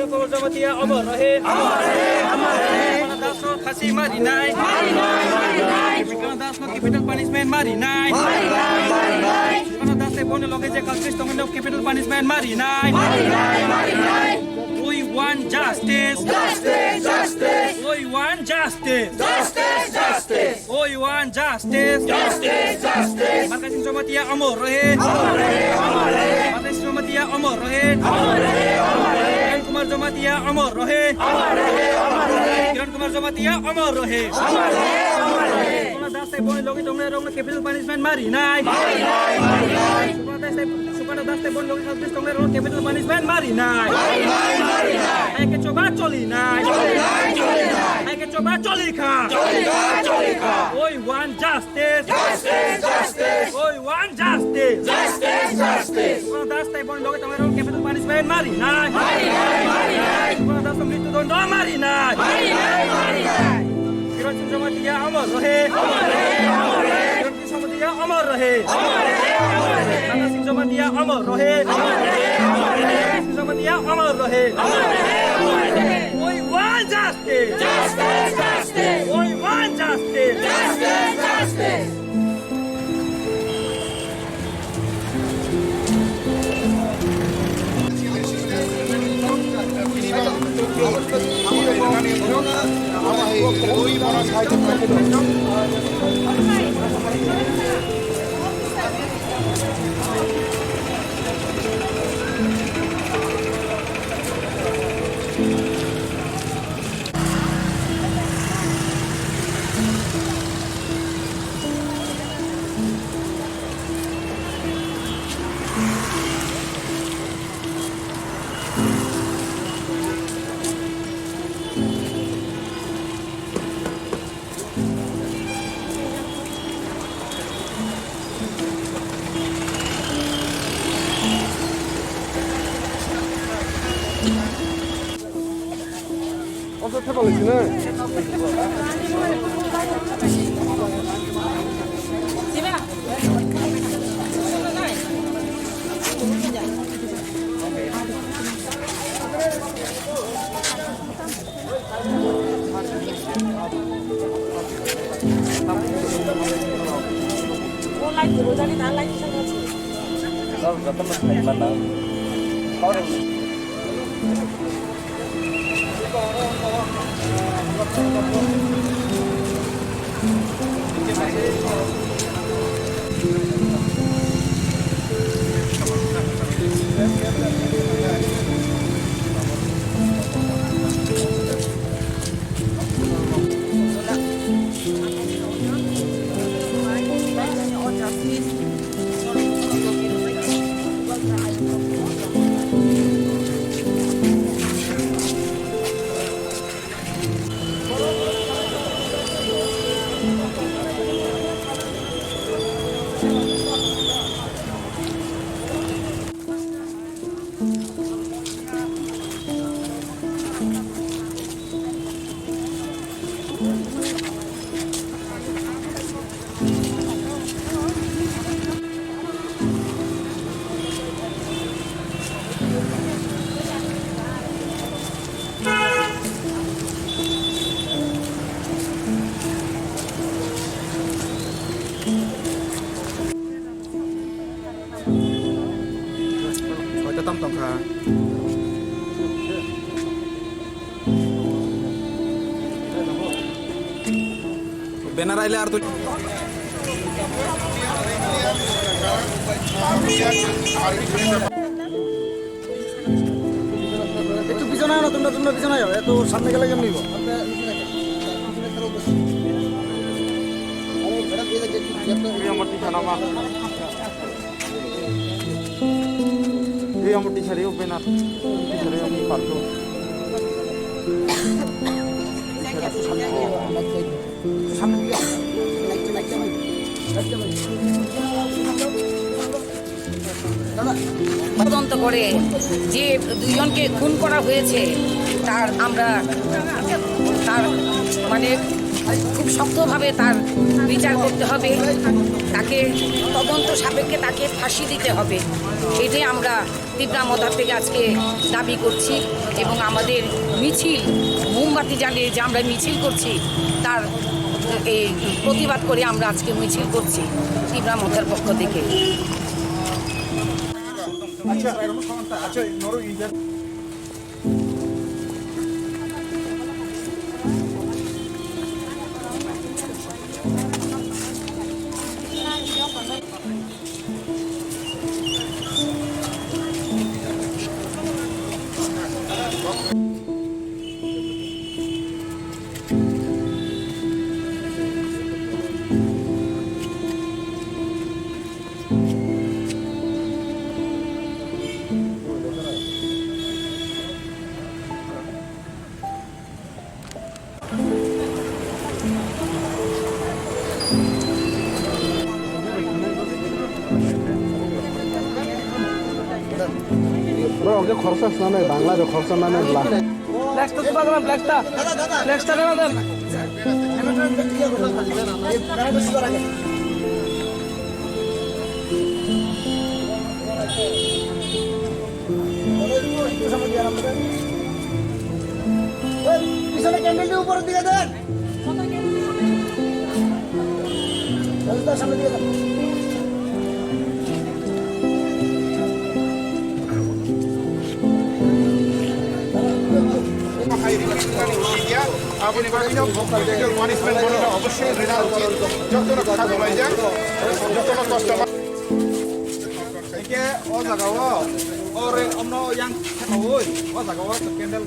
कुमार जमातिया अमर रहे दास फाँसी मारी नाय दास कैपिटल पनिशमेंट मारी नाय दासले बोल्न लगे जे कल्प्रिट्स तमनो कैपिटल पनिशमेंट मारी नाय We want justice. Justice, justice. We want justice. Justice, justice. We want justice. Justice, justice. Mata Singh Jamatia amar rahe. Amar rahe, amar rahe. Mata Singh Jamatia amar rahe. Amar rahe, amar rahe. Kiran Kumar Jamatia amar rahe. Amar rahe, amar rahe. Kiran Kumar Jamatia amar rahe. Amar rahe, amar rahe. Sukana Das le boy logi tomne rong capital punishment mari nai. Mari nai, mari nai. Sukana Das le boy logi Khalpris tomne rong capital punishment mari nai. Mari nai. Hai ke coba coli nai. Hai ke coba coli kha. We want justice. Justice, justice. We want justice. Justice, justice. Kalau das tai bon loge tomero capital punishment mari nai. Mari nai. Kalau das mrityu dond mari nai. Mari nai. Kiran Singh Jamatia amar rahe. Amar rahe, amar rahe. Kiran Singh Jamatia amar rahe. Amar rahe, amar rahe. Mata Singh Jamatia amar rahe. Amar rahe, amar rahe. Singh Jamatia amar rahe. Amar rahe, amar rahe. We want justice. Justice, justice. We want justice. Justice, justice. 어서 태발이시네. Banner आइले আর তো একটু পিছনে না তোমরা পিছনে যাও এত সামনে গেলে কেমন নিব এই আমার টিচারে ও ব্যানার টিচারে আমি পারতো তদন্ত করে যে দুজনকে খুন করা হয়েছে তার আমরা তার মানে খুব শক্তভাবে তার বিচার করতে হবে, তাকে তদন্ত সাপেক্ষে তাকে ফাঁসি দিতে হবে। এটাই আমরা ত্রিপুরা মথা থেকে আজকে দাবি করছি এবং আমাদের মিছিল মোমবাতি জ্বালিয়ে যে আমরা মিছিল করছি তার এই প্রতিবাদ করে আমরা আজকে মিছিল করছি ত্রিপুরা মথার পক্ষ থেকে। ওকে খরচা না বাংলার খরচা না ফ্ল্যাক্সটা তো বাগান ফ্ল্যাক্সটা দেন দেন। পিছনে ক্যান্ডেলটি উপরের দিকে দেন, সামনে দিকে দেন। আপনি পানিশমেন্ট বলাটা অবশ্যই দেওয়া উচিত। যত রক্ষা দেওয়া যায় যত কষ্ট Cái ô là gấu ô rồi ông nó yang ôi ô là gấu cái kendal